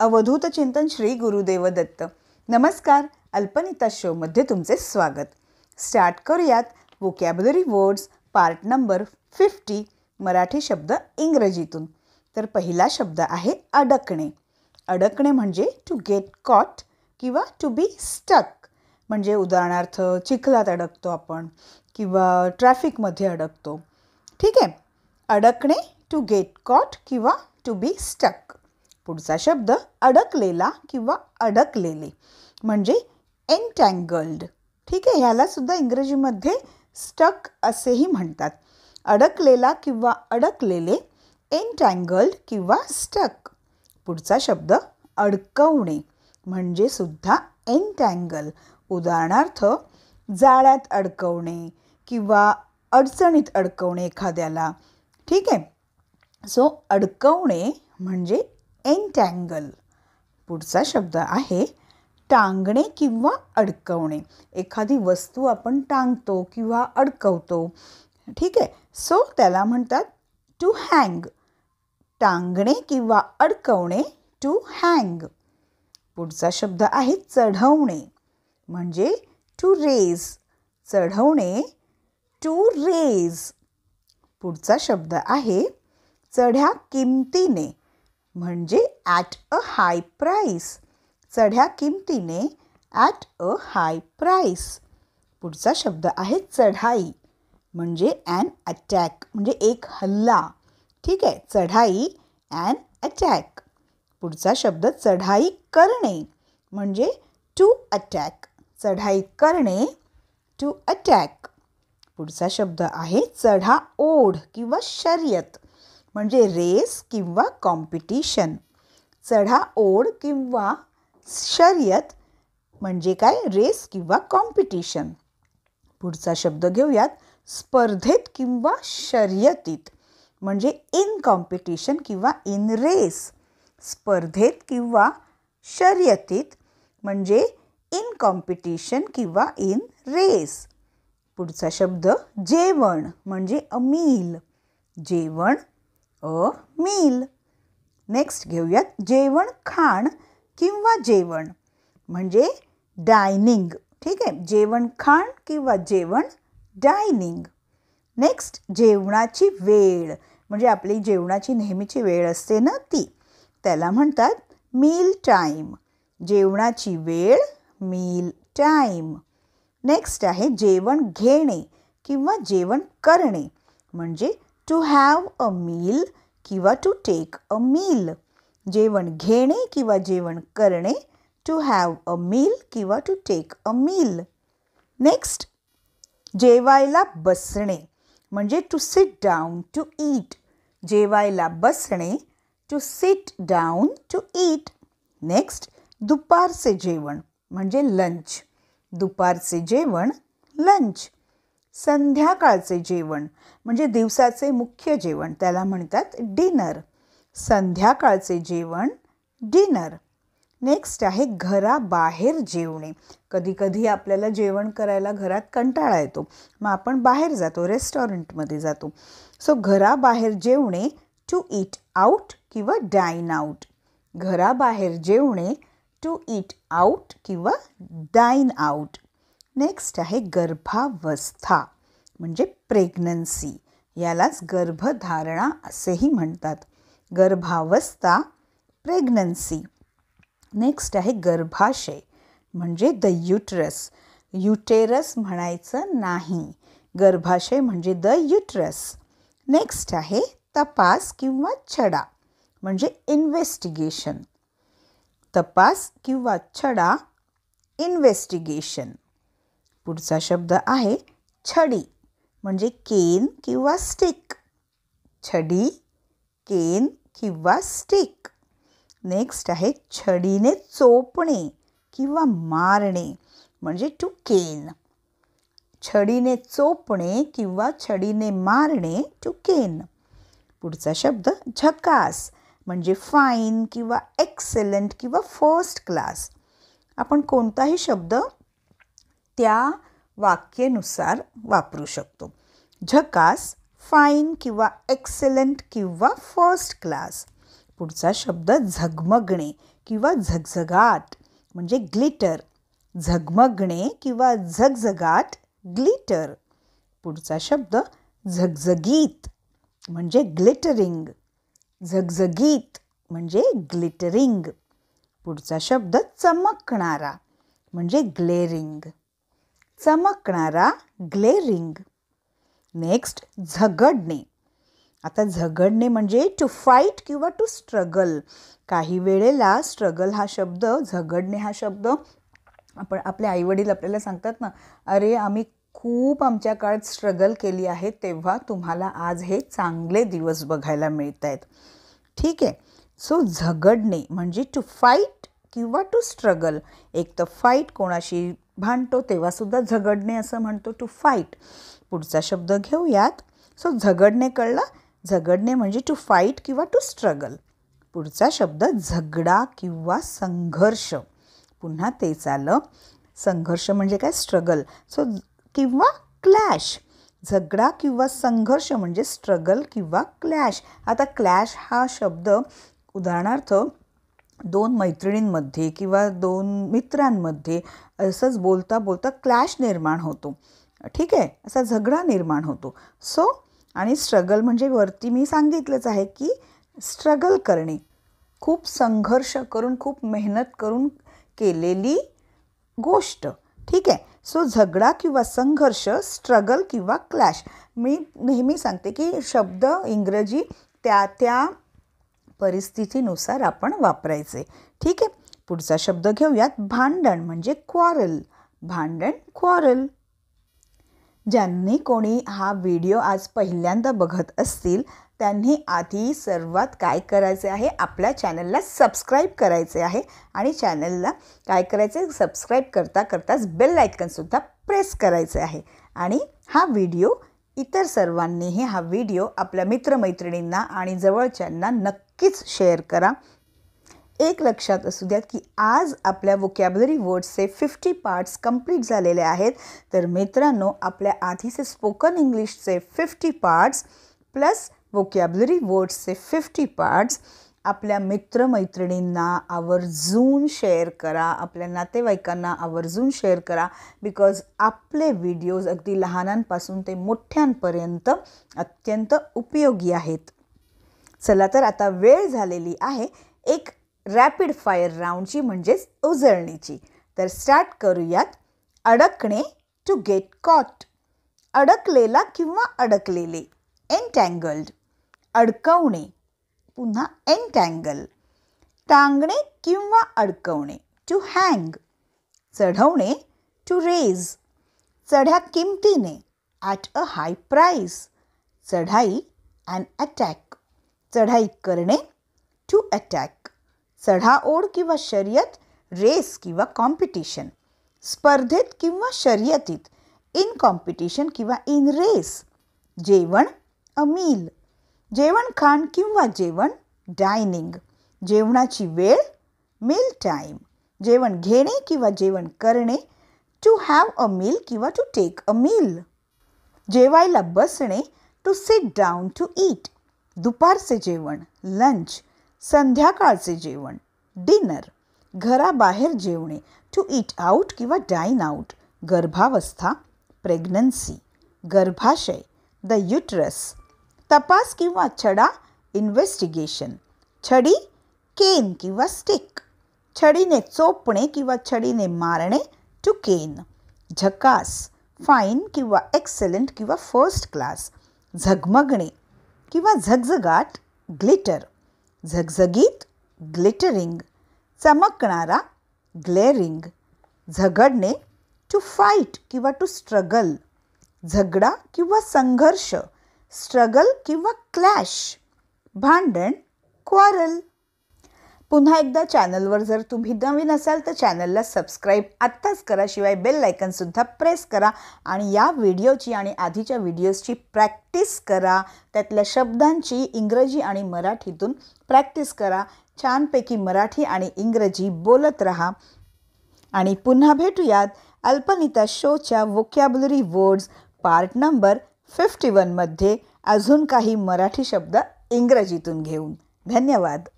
अवधूत चिंतन श्री गुरुदेव दत्त. नमस्कार. अल्पनिता शोमध्ये तुमचे स्वागत. स्टार्ट करूयात vocabulary words part number 50 Marathi शब्द इंग्रजीतून. तर पहिला शब्द आहे अडकणे. अडकणे म्हणजे टू गेट कॉट किंवा टू बी स्टक. म्हणजे उदाहरणार्थ चिखलात अडकतो आपण किंवा ट्रॅफिकमध्ये अडकतो. ठीक आहे. अडकणे टू गेट कॉट किंवा टू बी स्टक. पुढचा शब्द अडकलेला किंवा अडकलेले म्हणजे एन्टँगल्ड. ठीक आहे. ह्याला सुद्धा इंग्रजीमध्ये स्टक असेही म्हणतात. अडकलेला किंवा अडकलेले, एन्टँगल्ड किंवा स्टक. पुढचा शब्द अडकवणे म्हणजे सुद्धा एन्टँगल. उदाहरणार्थ जाळ्यात अडकवणे किंवा अडचणीत अडकवणे एखाद्याला. ठीक आहे. सो अडकवणे म्हणजे एन्टँगल. पुढचा शब्द आहे टांगणे किंवा अडकवणे. एखादी वस्तू आपण टांगतो किंवा अडकवतो. ठीक आहे. सो त्याला म्हणतात टू हँग. टांगणे किंवा अडकवणे टू हँग. पुढचा शब्द आहे चढवणे म्हणजे टू रेज. चढवणे टू रेज. पुढचा शब्द आहे चढ्या किमतीने म्हणजे ॲट अ हाय प्राईस. चढ्या किमतीने ॲट अ हाय प्राईस. पुढचा शब्द आहे चढाई म्हणजे ॲन अटॅक म्हणजे एक हल्ला. ठीक आहे. चढाई ॲन अटॅक. पुढचा शब्द चढाई करणे म्हणजे टू अटॅक. चढाई करणे टू अटॅक. पुढचा शब्द आहे चढा ओढ किंवा शर्यत म्हणजे रेस किंवा कॉम्पिटिशन. चढा ओढ किंवा शर्यत म्हणजे काय? रेस किंवा कॉम्पिटिशन. पुढचा शब्द घेऊयात स्पर्धेत किंवा शर्यतीत म्हणजे इन कॉम्पिटिशन किंवा इन रेस. स्पर्धेत किंवा शर्यतीत म्हणजे इन कॉम्पिटिशन किंवा इन रेस. पुढचा शब्द जेवण म्हणजे अ मील. जेवण अ मील. नेक्स्ट घेऊयात जेवण खाण किंवा जेवण म्हणजे डायनिंग. ठीक आहे. जेवण खाण किंवा जेवण डायनिंग. नेक्स्ट जेवणाची वेळ म्हणजे आपली जेवणाची नेहमीची वेळ असते ना ती. त्याला म्हणतात मील टाईम. जेवणाची वेळ मील टाईम. नेक्स्ट आहे जेवण घेणे किंवा जेवण करणे म्हणजे टू हॅव अ मील किंवा टू टेक अ मील. जेवण घेणे किंवा जेवण करणे टू हॅव अ मील किंवा to take a meal. Next जेवायला बसणे म्हणजे to sit down to eat. जेवायला बसणे to sit down to eat. Next दुपारचे जेवण म्हणजे लंच. दुपारचे जेवण लंच. संध्याकाळचे जेवण म्हणजे दिवसाचे मुख्य जेवण त्याला म्हणतात डिनर. संध्याकाळचे जेवण डिनर. नेक्स्ट आहे घराबाहेर जेवणे. कधी कधी आपल्याला जेवण करायला घरात कंटाळा येतो, मग आपण बाहेर जातो, रेस्टॉरंटमध्ये जातो. सो घराबाहेर जेवणे टू ईट आऊट किंवा डाईन आऊट. घराबाहेर जेवणे टू ईट आऊट किंवा डाईन आऊट. नेक्स्ट आहे गर्भावस्था म्हणजे प्रेग्नन्सी. यालाच गर्भधारणा असेही म्हणतात. गर्भावस्था प्रेग्नन्सी. नेक्स्ट आहे गर्भाशय म्हणजे द युटरस. युटेरस म्हणायचं नाही. गर्भाशय म्हणजे द युटरस. नेक्स्ट आहे तपास किंवा छडा म्हणजे इन्व्हेस्टिगेशन. तपास किंवा छडा इन्व्हेस्टिगेशन. पुढचा शब्द आहे छडी म्हणजे केन किंवा स्टिक. छडी, केन किंवा स्टिक. नेक्स्ट आहे छडीने चोपणे किंवा मारणे म्हणजे टू केन. छडीने चोपणे किंवा छडीने मारणे टू केन. पुढचा शब्द झकास म्हणजे फाईन किंवा एक्सेलंट किंवा फर्स्ट क्लास. आपण कोणताही शब्द त्या वाक्यानुसार वापरू शकतो. झकास, फाईन किंवा एक्सेलंट किंवा फर्स्ट क्लास. पुढचा शब्द झगमगणे किंवा झगझगाट म्हणजे ग्लिटर. झगमगणे किंवा झगझगाट ग्लिटर. पुढचा शब्द झगझगीत म्हणजे ग्लिटरिंग. झगझगीत म्हणजे ग्लिटरिंग. पुढचा शब्द चमकणारा म्हणजे ग्लेरिंग. चमकणारा ग्लेरिंग. नेक्स्ट झगडणे. आता झगडणे म्हणजे टू फाईट किंवा टू स्ट्रगल. काही वेळेला स्ट्रगल हा शब्द, झगडणे हा शब्द आपण आपले आईवडील आपल्याला सांगतात ना, अरे आम्ही खूप आमच्या काळात स्ट्रगल केली आहे, तेव्हा तुम्हाला आज हे चांगले दिवस बघायला मिळत आहेत. ठीक आहे. सो झगडणे म्हणजे टू फाईट किंवा टू स्ट्रगल. एक तर फाईट, कोणाशी भांडतो तेव्हासुद्धा झगडणे असं म्हणतो, टू फाईट. पुढचा शब्द घेऊयात. सो झगडणे कळलं. झगडणे म्हणजे टू फाईट किंवा टू स्ट्रगल. पुढचा शब्द झगडा किंवा संघर्ष. पुन्हा तेच आलं. संघर्ष म्हणजे काय? स्ट्रगल. सो किंवा क्लॅश. झगडा किंवा संघर्ष म्हणजे स्ट्रगल किंवा क्लॅश. आता क्लॅश हा शब्द उदाहरणार्थ दोन मैत्रिणींमध्ये किंवा दोन मित्रांमध्ये असंच बोलता बोलता क्लॅश निर्माण होतो. ठीक आहे, असा झगडा निर्माण होतो. सो आणि स्ट्रगल म्हणजे वरती मी सांगितलंच आहे की स्ट्रगल करणे, खूप संघर्ष करून, खूप मेहनत करून केलेली गोष्ट. ठीक आहे. सो झगडा किंवा संघर्ष, स्ट्रगल किंवा क्लॅश. मी नेहमी सांगते की शब्द इंग्रजी त्या परिस्थितीनुसार आपण वापरायचे. ठीक आहे. पुढचा शब्द घेऊयात. भांडण म्हणजे क्वारल. भांडण, क्वारल. ज्यांनी कोणी हा व्हिडिओ आज पहिल्यांदा बघत असतील त्यांनी आधी सर्वात काय करायचे आहे, आपल्या चॅनलला सबस्क्राईब करायचे आहे. आणि चॅनलला काय करायचे, सबस्क्राईब करता करताच बेल आयकॉनसुद्धा प्रेस करायचे आहे. आणि हा व्हिडिओ इतर सर्वांनीही हा व्हिडिओ आपल्या मित्रमैत्रिणींना आणि जवळच्यांना नक्कीच शेअर करा. एक लक्षात असू द्यात की आज आपल्या वोकॅब्युलरी वर्ड्सचे 50 पार्ट्स कंप्लीट झालेले आहेत. तर मित्रांनो, आपल्या आधीचे स्पोकन इंग्लिशचे 50 पार्ट्स प्लस वोकॅब्युलरी वर्ड्सचे 50 पार्ट्स आपल्या मित्रमैत्रिणींना आवर्जून शेअर करा. आपल्या नातेवाईकांना आवर्जून शेअर करा. बिकॉज आपले व्हिडिओज अगदी लहानांपासून ते मोठ्यांपर्यंत अत्यंत उपयोगी आहेत. चला तर आता वेळ झालेली आहे एक रॅपिड फायर राऊंडची, म्हणजेच उजळणीची. तर स्टार्ट करूयात. अडकणे, टू गेट कॉट. अडकलेला किंवा अडकलेले, एन्टँगल्ड. अडकवणे, पुन्हा एन्टँगल. टांगणे किंवा अडकवणे, टू हँग. चढवणे, टू रेज. चढ्या किमतीने, ॲट अ हाय प्राईस. चढाई, ॲन अटॅक. चढाई करणे, टू अटॅक. चढाओढ किंवा शर्यत, रेस किंवा कॉम्पिटिशन. स्पर्धेत किंवा शर्यतीत, इन कॉम्पिटिशन किंवा इन रेस. जेवण, अ मील. जेवण खाण किंवा जेवण, डायनिंग. जेवणाची वेळ, मील टाईम. जेवण घेणे किंवा जेवण करणे, टू हॅव अ मील किंवा टू टेक अ मील. जेवायला बसणे, to sit down to eat. दुपारचे जेवण, लंच. संध्याकाळचे जेवण, डिनर. घराबाहेर जेवणे, टू ईट आऊट किंवा डाईन आऊट. गर्भावस्था, प्रेग्नन्सी. गर्भाशय, द युटरस. तपास किंवा छडा, इन्व्हेस्टिगेशन. छडी, केन किंवा स्टिक. छडीने चोपणे किंवा छडीने मारणे, टू केन. झकास, फाईन किंवा एक्सलंट किंवा फर्स्ट क्लास. झगमगणे किंवा झगझगाट, ग्लिटर. झगझगीत, ग्लिटरिंग. चमकणारा, ग्लेरिंग. झगडणे, टू फाईट किंवा टू स्ट्रगल. झगडा किंवा संघर्ष, स्ट्रगल किंवा क्लॅश. भांडण, क्वारल. पुन्हा एकदा चॅनलवर जर तुम्ही नवीन असाल तर चॅनलला सबस्क्राईब आत्ताच करा. शिवाय बेल आयकॉनसुद्धा प्रेस करा आणि या व्हिडिओची आणि आधीच्या व्हिडिओजची प्रॅक्टिस करा. त्यातल्या शब्दांची इंग्रजी आणि मराठीतून प्रॅक्टिस करा. छानपैकी मराठी आणि इंग्रजी बोलत राहा. आणि पुन्हा भेटूयात अल्पनिता शोच्या वोकॅब्युलरी वर्ड्स पार्ट नंबर 51 मध्ये अजून काही मराठी शब्द इंग्रजीतून घेऊन. धन्यवाद.